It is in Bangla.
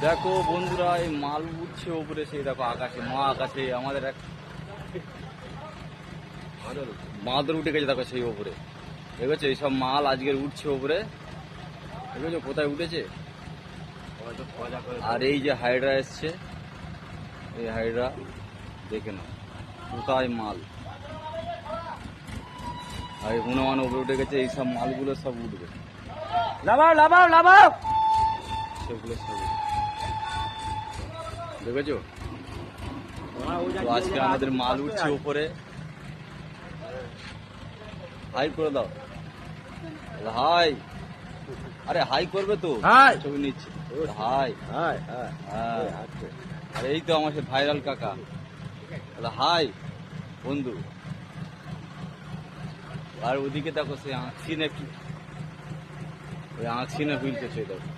দেখো বন্ধুরা, এই মাল উঠছে উপরে, সেই দেখো আকাশে, মা আকাশে আমাদের এক বাঁদর উঠে গেছে, দেখো সেই উপরে দেখেছো, এইসব মাল আজকের উঠছে উপরে, দেখেছো কোথায় উঠেছে। আর এই যে হাইড্রা এসছে, এই হাইড্রা দেখে নাও কোথায় মাল, আর এই হনুমান উপরে উঠে গেছে, এইসব মালগুলো সব উঠবে, লাভাও লাভাও লাভাও সেগুলো সব দেখেছো। তো আজকে আমাদের মাল উঠছে উপরে, হাই করে দাও, হাই, আরে হাই করবে তো, হাই। ছবি নিচ্ছে, হাই। হাই হাই হ্যাঁ, আর এই তো আমার সে ভাইরাল কাকা, হাই বন্ধু। আর ওদিকে দেখো সে আঁকছি না কি, ওই আঁকছি না হুইল করছে দেখো।